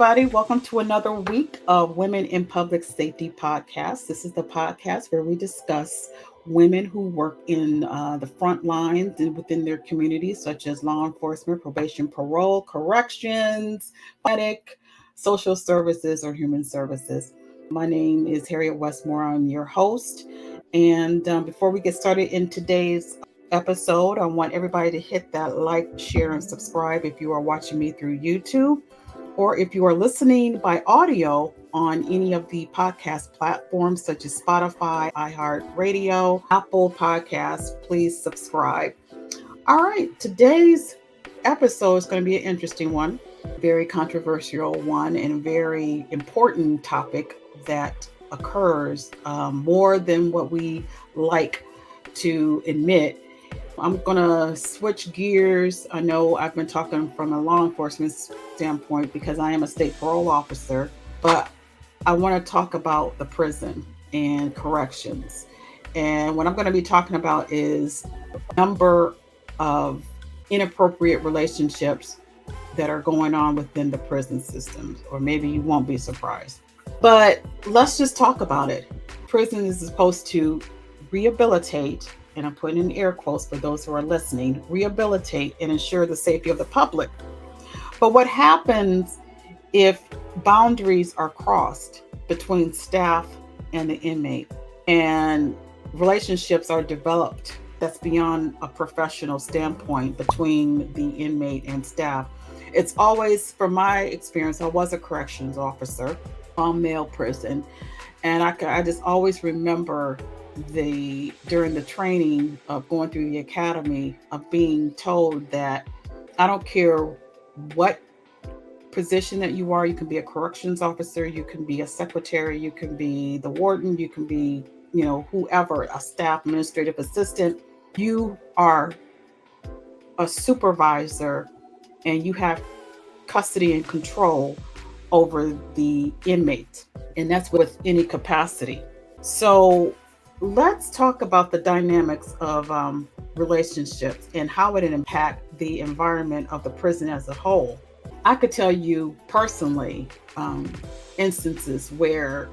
everybody. Welcome to another week of Women in Public Safety podcast. This is the podcast where we discuss women who work in the front lines and within their communities, such as law enforcement, probation, parole, corrections, medic, social services, or human services. My name is Harriet Westmore. I'm your host. And before we get started in today's episode, I want everybody to hit that like, share, and subscribe if you are watching me through YouTube, or if you are listening by audio on any of the podcast platforms such as Spotify, iHeartRadio, Apple Podcasts, please subscribe. All right, today's episode is going to be an interesting one, very controversial one, and a very important topic that occurs more than what we like to admit. I'm going to switch gears. I know I've been talking from a law enforcement standpoint because I am a state parole officer, but I want to talk about the prison and corrections. And what I'm going to be talking about is a number of inappropriate relationships that are going on within the prison systems, or maybe you won't be surprised. But let's just talk about it. Prison is supposed to rehabilitate, and I'm putting in air quotes for those who are listening, rehabilitate and ensure the safety of the public. But what happens if boundaries are crossed between staff and the inmate, and relationships are developed that's beyond a professional standpoint between the inmate and staff? It's always, from my experience, I was a corrections officer on male prison, and I just always remember during the training of going through the academy, of being told that I don't care what position that you are, you can be a corrections officer, you can be a secretary, you can be the warden, you can be, whoever, a staff administrative assistant, you are a supervisor and you have custody and control over the inmate, and that's with any capacity. So let's talk about the dynamics of relationships and how it impacts the environment of the prison as a whole. I could tell you personally instances where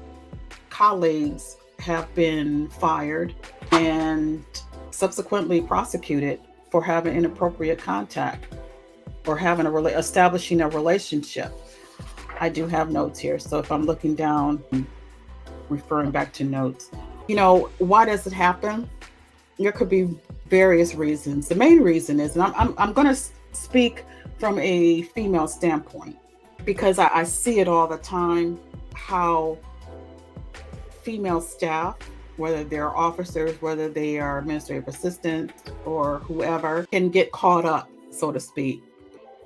colleagues have been fired and subsequently prosecuted for having inappropriate contact or establishing a relationship. I do have notes here, so if I'm looking down, referring back to notes. Why does it happen? There could be various reasons. The main reason is, and I'm going to speak from a female standpoint because I see it all the time, how female staff, whether they're officers, whether they are administrative assistants or whoever, can get caught up, so to speak,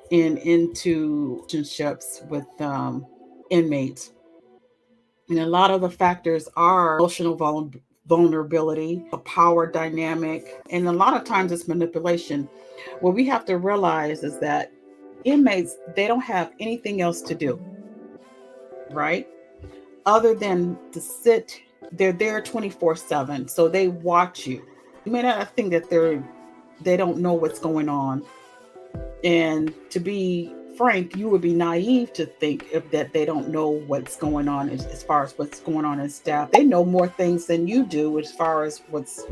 into relationships with inmates. And a lot of the factors are emotional vulnerability, a power dynamic, and a lot of times it's manipulation. What we have to realize is that inmates, they don't have anything else to do, right? Other than to sit, they're there 24/7. So they watch you. You may not think that they don't know what's going on. And to be frank, you would be naive to think that they don't know what's going on as far as what's going on in staff. They know more things than you do as far as what's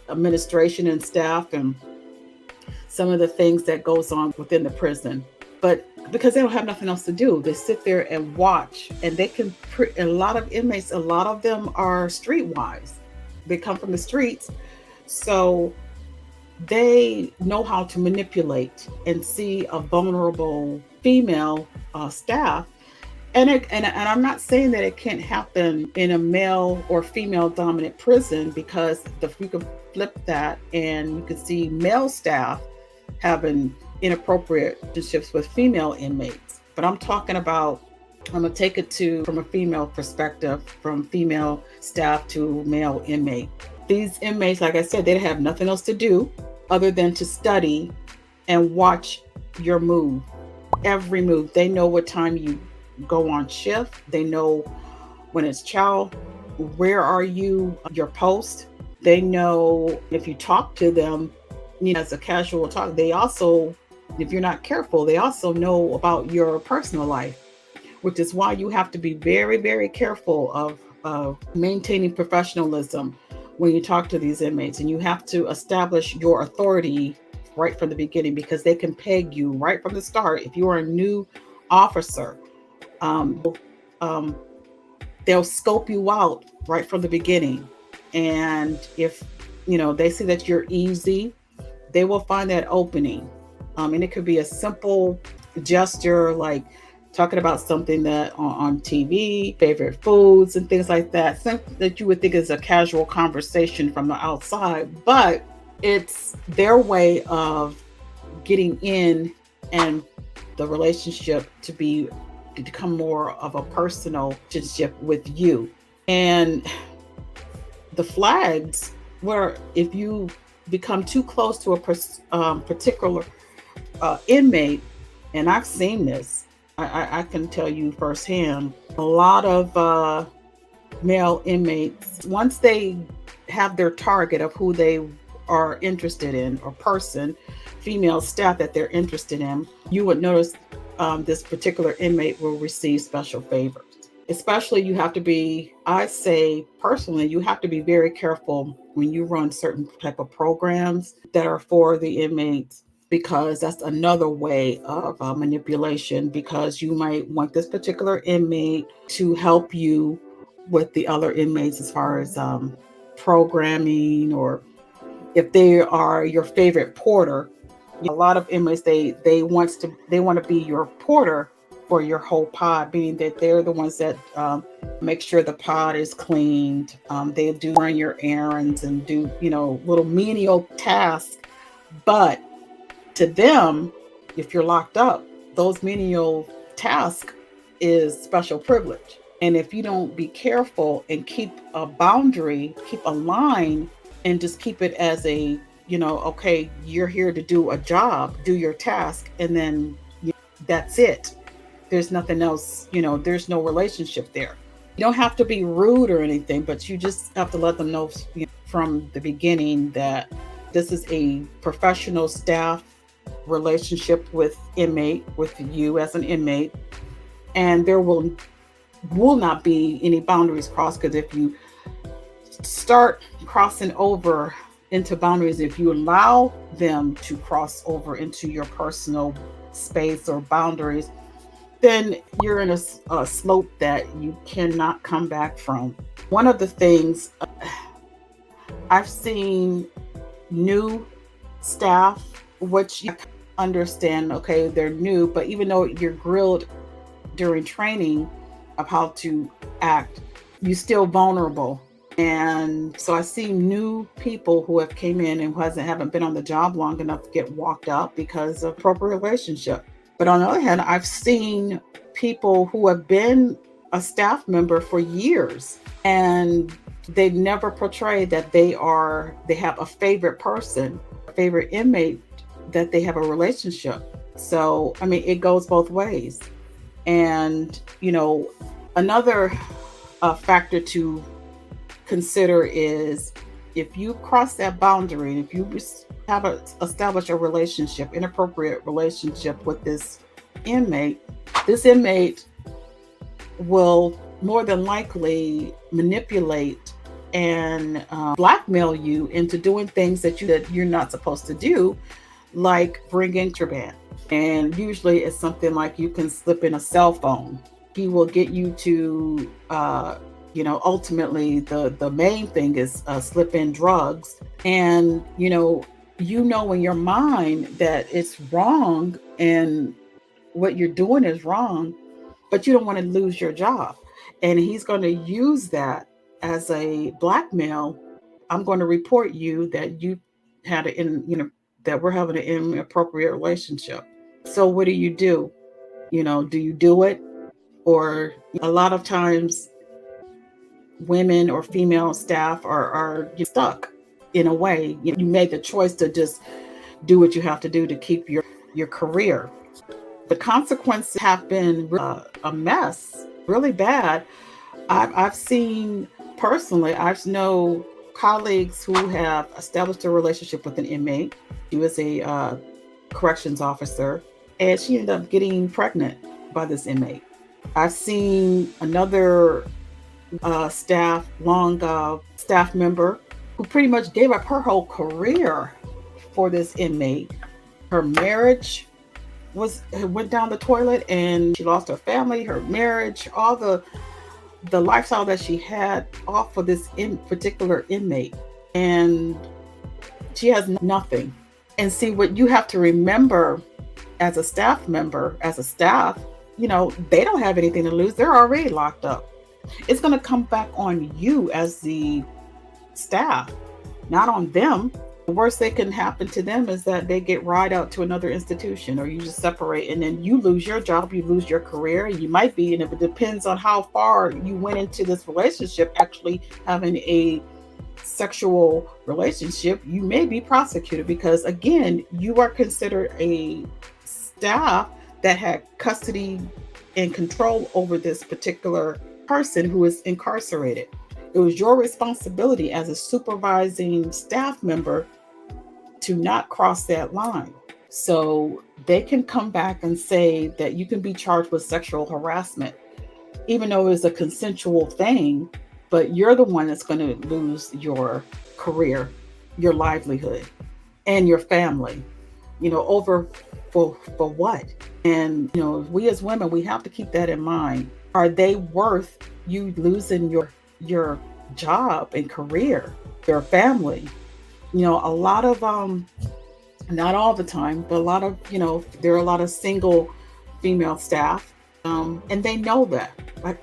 administration and staff and some of the things that goes on within the prison. But because they don't have nothing else to do, they sit there and watch, and they can, a lot of inmates, a lot of them are streetwise. They come from the streets. So they know how to manipulate and see a vulnerable female staff. And I'm not saying that it can't happen in a male or female dominant prison, because you can flip that and you can see male staff having inappropriate relationships with female inmates. But I'm talking about, I'm going to take it from a female perspective, from female staff to male inmate. These inmates, like I said, they have nothing else to do other than to study and watch your move, every move. They know what time you go on shift. They know when it's chow, where are you, your post. They know if you talk to them, as a casual talk, they also, if you're not careful, they also know about your personal life. which is why you have to be very, very careful of maintaining professionalism when you talk to these inmates. And you have to establish your authority right from the beginning, because they can peg you right from the start. If you are a new officer, um, they'll scope you out right from the beginning. And if they see that you're easy, they will find that opening. And it could be a simple gesture, like talking about something that on TV, favorite foods and things like that, something that you would think is a casual conversation from the outside, but it's their way of getting in, and the relationship to become more of a personal relationship with you. And the flags where if you become too close to a particular inmate, and I've seen this, I can tell you firsthand, a lot of male inmates, once they have their target of who they are interested in, or person, female staff that they're interested in, you would notice this particular inmate will receive special favors. Especially, you have to be, I say personally, you have to be very careful when you run certain type of programs that are for the inmates, because that's another way of manipulation, because you might want this particular inmate to help you with the other inmates as far as programming, or if they are your favorite porter. A lot of inmates, they want to be your porter for your whole pod, meaning that they're the ones that make sure the pod is cleaned. They do run your errands and do little menial tasks, but to them, if you're locked up, those menial tasks is special privilege. And if you don't be careful and keep a boundary, keep a line, and just keep it as a, okay, you're here to do a job, do your task, and then that's it. There's nothing else, there's no relationship there. You don't have to be rude or anything, but you just have to let them know from the beginning that this is a professional staff relationship with you as an inmate, and there will not be any boundaries crossed. Because if you start crossing over into boundaries, if you allow them to cross over into your personal space or boundaries, then you're in a slope that you cannot come back from. One of the things I've seen new staff, which you understand, okay, they're new, but even though you're grilled during training of how to act, you're still vulnerable. And so I see new people who have came in and haven't been on the job long enough to get walked out because of appropriate relationship. But on the other hand, I've seen people who have been a staff member for years, and they never portray that they have a favorite person, a favorite inmate, that they have a relationship. So, I mean, it goes both ways. And, another factor to consider is, if you cross that boundary, if you establish a relationship, inappropriate relationship with this inmate will more than likely manipulate and blackmail you into doing things that you're not supposed to do, like bring contraband. And usually it's something like you can slip in a cell phone. He will get you to ultimately the main thing is slip in drugs. And in your mind that it's wrong and what you're doing is wrong, but you don't want to lose your job. And he's going to use that as a blackmail. I'm going to report you that you had that we're having an inappropriate relationship. So what do? Do you do it? Or a lot of times women or female staff are stuck in a way. You made the choice to just do what you have to do to keep your career. The consequences have been a mess, really bad. I've seen personally, I've known colleagues who have established a relationship with an inmate. She was a corrections officer, and she ended up getting pregnant by this inmate. I've seen another staff member who pretty much gave up her whole career for this inmate. Her marriage was went down the toilet, and she lost her family, her marriage, all the lifestyle that she had off of this particular inmate, and she has nothing. And see, what you have to remember as a staff member, as a staff, they don't have anything to lose. They're already locked up. It's going to come back on you as the staff, not on them. The worst that can happen to them is that they get ride out to another institution, or you just separate, and then you lose your job, you lose your career. You might be, and if it depends on how far you went into this relationship, actually having a sexual relationship, you may be prosecuted, because again, you are considered a staff that had custody and control over this particular person who is incarcerated. It was your responsibility as a supervising staff member to not cross that line. So they can come back and say that you can be charged with sexual harassment, even though it's a consensual thing, but you're the one that's going to lose your career, your livelihood, and your family, over for what? And, we as women, we have to keep that in mind. Are they worth you losing your job and career, your family? A lot of, not all the time, but a lot of, there are a lot of single female staff, and they know that.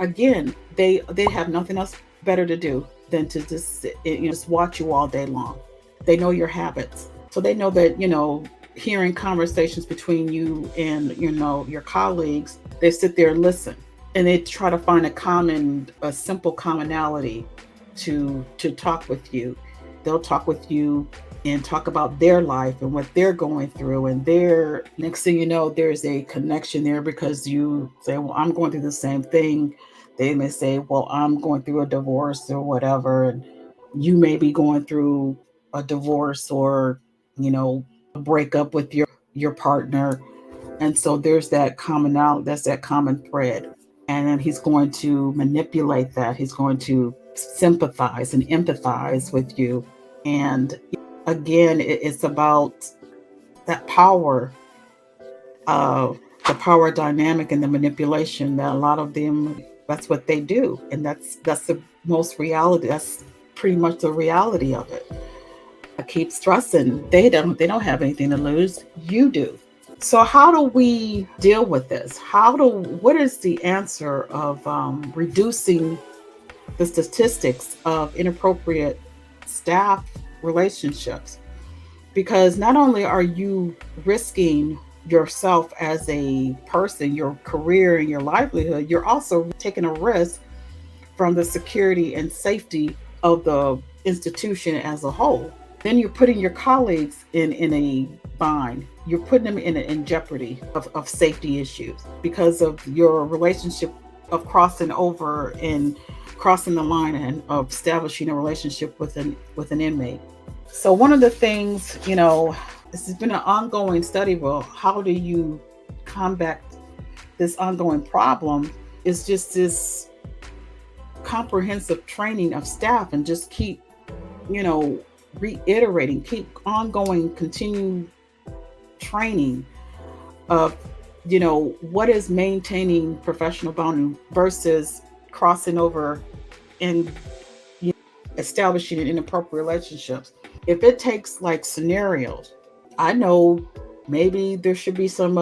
Again, they have nothing else better to do than to just sit, just watch you all day long. They know your habits, so they know that, hearing conversations between you and your colleagues, they sit there and listen, and they try to find a simple commonality to talk with you. They'll talk with you and talk about their life and what they're going through, and next thing you know, there's a connection there, because you say, well, I'm going through the same thing. They may say, well, I'm going through a divorce or whatever, and you may be going through a divorce, or a breakup with your partner. And so there's that that's that common thread. And then he's going to manipulate that. He's going to sympathize and empathize with you. And again, it's about that power, the power dynamic and the manipulation, that a lot of them, that's what they do. And that's the most reality. That's pretty much the reality of it. I keep stressing, they don't have anything to lose. You do. So how do we deal with this? What is the answer of reducing the statistics of inappropriate staff relationships? Because not only are you risking yourself as a person, your career and your livelihood, you're also taking a risk from the security and safety of the institution as a whole. Then you're putting your colleagues in a bind. You're putting them in jeopardy of safety issues because of your relationship of crossing over and crossing the line and of establishing a relationship with an inmate. So one of the things, this has been an ongoing study. Well, how do you combat this ongoing problem? Is just this comprehensive training of staff, and just keep, reiterating, keep ongoing, continued training of, what is maintaining professional boundary versus crossing over and establishing inappropriate relationships. If it takes like scenarios, I know maybe there should be some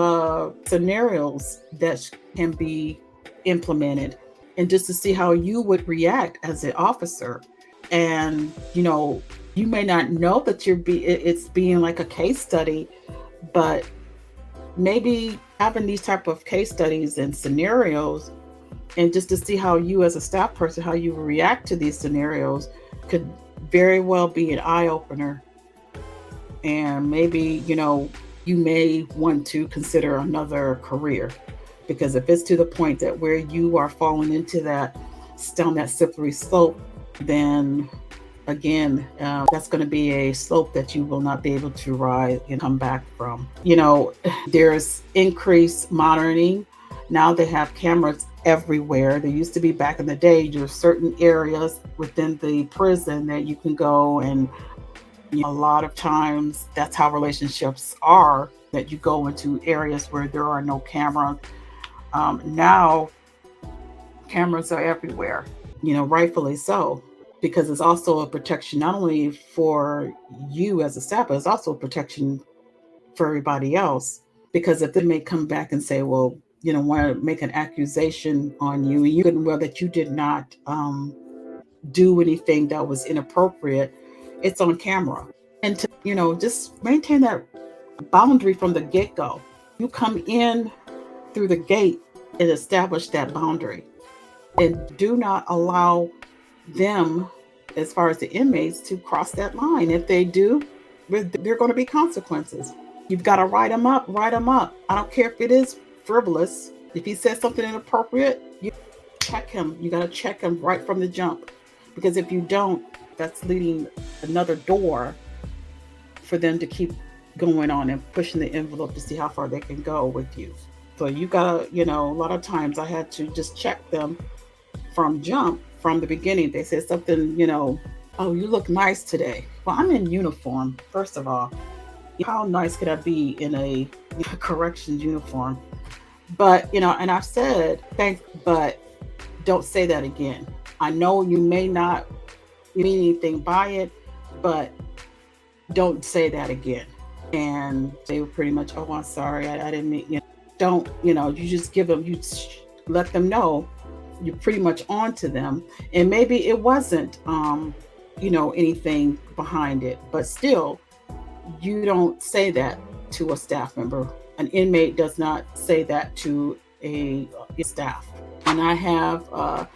scenarios that can be implemented, and just to see how you would react as an officer. And you may not know that it's being like a case study, but maybe having these type of case studies and scenarios, and just to see how you as a staff person, how you react to these scenarios, could very well be an eye opener. And maybe, you may want to consider another career, because if it's to the point that where you are falling into down that slippery slope, then again, that's going to be a slope that you will not be able to rise and come back from. There's increased monitoring. Now they have cameras everywhere. There used to be back in the day, there's certain areas within the prison that you can go, and a lot of times that's how relationships are, that you go into areas where there are no cameras. Now cameras are everywhere, rightfully so, because it's also a protection not only for you as a staff, but it's also a protection for everybody else. Because if they may come back and say, well, want to make an accusation on you, and you couldn't, well, that you did not do anything that was inappropriate, it's on camera. And to, just maintain that boundary from the get go. You come in through the gate and establish that boundary, and do not allow them, as far as the inmates, to cross that line. If they do, there are going to be consequences. You've got to write them up, write them up. I don't care if it is frivolous. If he says something inappropriate, you check him. You got to check him right from the jump. Because if you don't, that's leading another door for them to keep going on and pushing the envelope to see how far they can go with you. So you gotta, a lot of times I had to just check them from jump, from the beginning. They said something, oh, you look nice today. Well, I'm in uniform, first of all. How nice could I be in a corrections uniform? But, and I've said, thanks, but don't say that again. I know you may not mean anything by it, but don't say that again. And they were pretty much, oh, I'm sorry, I didn't mean, don't, you just give them, let them know you're pretty much on to them. And maybe it wasn't, anything behind it, but still, you don't say that to a staff member. An inmate does not say that to a staff. And I have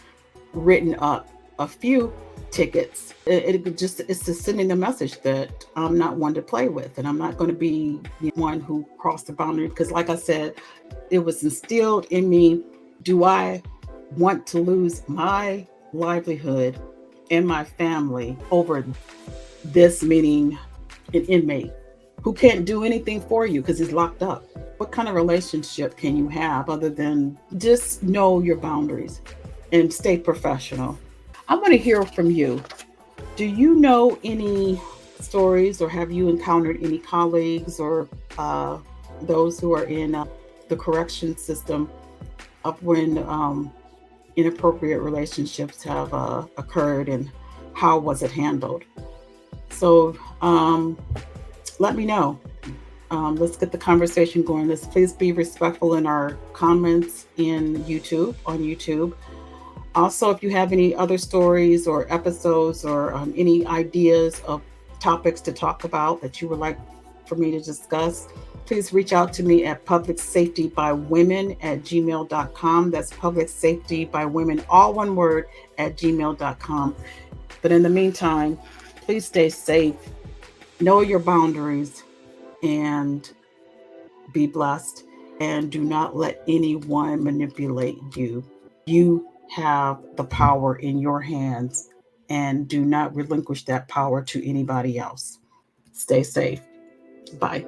written up a few tickets. It's just sending a message that I'm not one to play with, and I'm not going to be the one who crossed the boundary. Because, like I said, it was instilled in me. Do I want to lose my livelihood and my family over this, meaning an inmate who can't do anything for you because he's locked up? What kind of relationship can you have other than just know your boundaries and stay professional? I want to hear from you. Do you know any stories, or have you encountered any colleagues or those who are in the correction system of when inappropriate relationships have occurred, and how was it handled? So let me know. Let's get the conversation going. Let's please be respectful in our comments on YouTube. Also, if you have any other stories or episodes, or any ideas of topics to talk about that you would like for me to discuss, please reach out to me at publicsafetybywomen@gmail.com. That's publicsafetybywomen, all one word, @gmail.com. But in the meantime, please stay safe, know your boundaries, and be blessed. And do not let anyone manipulate you. You have the power in your hands, and do not relinquish that power to anybody else. Stay safe. Bye.